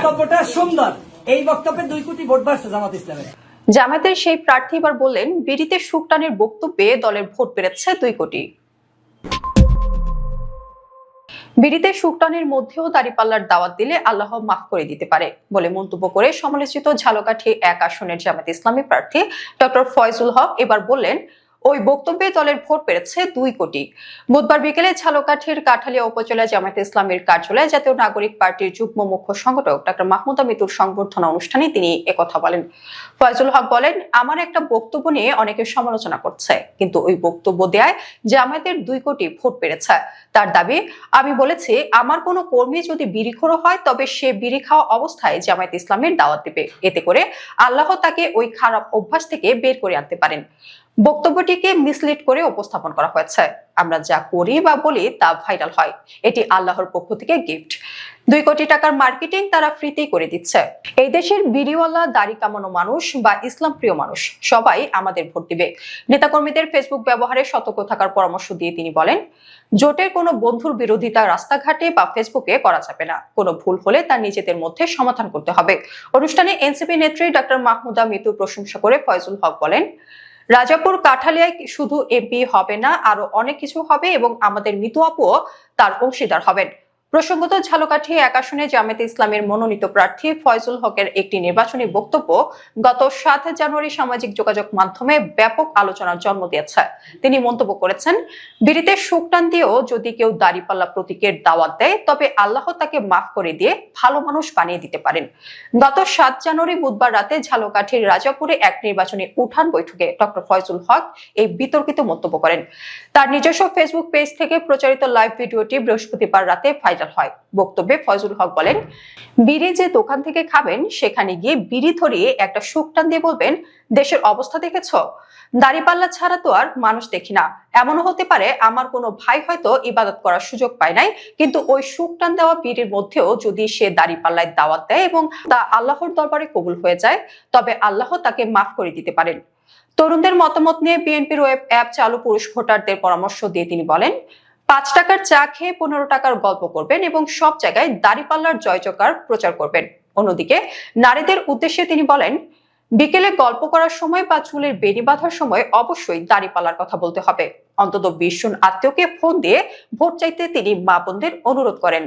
বক্তব্যটা সুন্দর। এই বক্তব্যে 2 কোটি ভোট বাড়ছে জামাত ইসলামের। জামায়াতের সেই প্রার্থী এবার বললেন, বিড়িতে সুকটানের বক্তব্যে দলের ভোট বেড়েছে 2 কোটি। বিড়িতে সুকটানের মধ্যেও দাঁড়িপাল্লার দাওয়াত দিলে আল্লাহ মাফ করে দিতে পারে বলে মন্তব্য করে সমালোচিত ঝালকাঠি 1 আসনের জামায়াত ইসলামী প্রার্থী ডক্টর ফয়জুল হক এবার বললেন, ওই বক্তব্যে দলের ভোট পেরেছে 2 কোটি। বুধবার বিকেলে ঝালকাঠির কাঠালিয়া উপজেলা জামায়াত ইসলামীর কার্যালয়ে জাতীয় নাগরিক পার্টির যুগ্ম মুখ্য সংগঠক ডক্টর মাহমুদা মিতুর সংবর্ধনা অনুষ্ঠানে তিনি একথা বলেন। ফয়জুল হক বলেন, আমার একটা বক্তব্য নিয়ে অনেকে সমালোচনা করছে, কিন্তু ওই বক্তব্য দেয়ায় জামায়াতের 2 কোটি ভোট পেরেছে। তার দাবি, আমি বলেছি আমার কোনো কর্মী যদি বিড়িখোর হয় তবে সে বিড়ি খাওয়া অবস্থায় জামায়াত ইসলামের দাওয়াত দিবে, এতে করে আল্লাহ তাকে ওই খারাপ অভ্যাস থেকে বের করে আনতে পারেন। বক্তব্যটিকে মিসলিড করে উপস্থাপন করা হয়েছে। আমরা যা করি বা বলি তা ভাইরাল হয়, এটি আল্লাহর পক্ষ থেকে গিফট। 2 কোটি টাকার মার্কেটিং তারা ফ্রিতেই করে দিচ্ছে। এই দেশের বিড়িওয়ালা, দাড়ি কামানো মানুষ বা ইসলাম প্রিয় মানুষ সবাই আমাদের ভোট দিবে। নেতাকর্মীদের ফেসবুক ব্যবহারে সতর্ক থাকার পরামর্শ দিয়ে তিনি বলেন, জোটের কোনো বন্ধুর বিরোধিতা রাস্তাঘাটে বা ফেসবুকে করা যাবে না। কোনো ভুল হলে তা নিজেদের মধ্যে সমাধান করতে হবে। অনুষ্ঠানে এনসিপি নেত্রী ডক্টর মাহমুদা মিতুর প্রশংসা করে ফয়জুল হক বলেন, রাজাপুর কাঠালিয়ায় শুধু এমপি হবে না, আরো অনেক কিছু হবে এবং আমাদের মিতু আপুও তার অংশীদার হবেন। প্রসঙ্গত, ঝালকাঠি 1 আসনে জামায়াতে ইসলামের মনোনীত প্রার্থী ফয়জুল হকের একটি নির্বাচনী বক্তব্য গত 7 জানুয়ারি সামাজিক যোগাযোগ মাধ্যমে ব্যাপক আলোচনার জন্ম দিয়েছে। তিনি মন্তব্য করেছেন, বিড়িতে সুকটান দিয়েও যদি কেউ দাড়িপাল্লা প্রতীকের দাওয়াত দেয় তবে আল্লাহ তাকে মাফ করে দিয়ে ভালো মানুষ বানিয়ে দিতে পারেন। গত 7 জানুয়ারি বুধবার রাতে ঝালকাঠির রাজাপুরে এক নির্বাচনী উঠান বৈঠকে ডক্টর ফয়জুল হক এই বিতর্কিত মন্তব্য করেন। তার নিজস্ব ফেসবুক পেজ থেকে প্রচারিত লাইভ ভিডিওটি বৃহস্পতিবার রাতে ভাইরাল হয়। বক্তব্যে ফয়জুল হক বলেন, বিড়ি যে দোকান থেকে খাবেন সেখানে গিয়ে বিড়ি ধরিয়ে একটা সুকটান দিয়ে বলবেন, দেশের অবস্থা দেখেছো, দাড়িপাল্লা ছাড়া তো আর মানুষ দেখি না। এমনও হতে পারে আমার কোনো ভাই হয়তো ইবাদত করার সুযোগ পায় নাই, কিন্তু ওই সুকটান দেওয়া বিড়ির মধ্যেও যদি সে দাড়িপাল্লায় দাওয়াত দেয় এবং তা আল্লাহর দরবারে কবুল হয়ে যায় তবে আল্লাহ তাকে মাফ করে দিতে পারেন। তরুণদের মতামত নিয়ে বিএনপির ওয়েব অ্যাপ চালু পুরুষ ভোটারদের পরামর্শ দিয়ে তিনি বলেন, 5 টাকার চা খেয়ে 15 টাকার গল্প করবেন এবং সব জায়গায় দাড়িপাল্লার জয়জয়কার প্রচার করবেন। অন্যদিকে নারীদের উদ্দেশ্যে তিনি বলেন, বিকেলে গল্প করার সময় বা চুলের বেনি বাঁধার সময় অবশ্যই দাড়িপাল্লার কথা বলতে হবে। অন্তত 20 জন আত্মীয়কে ফোন দিয়ে ভোট চাইতে তিনি মা বোনদের অনুরোধ করেন।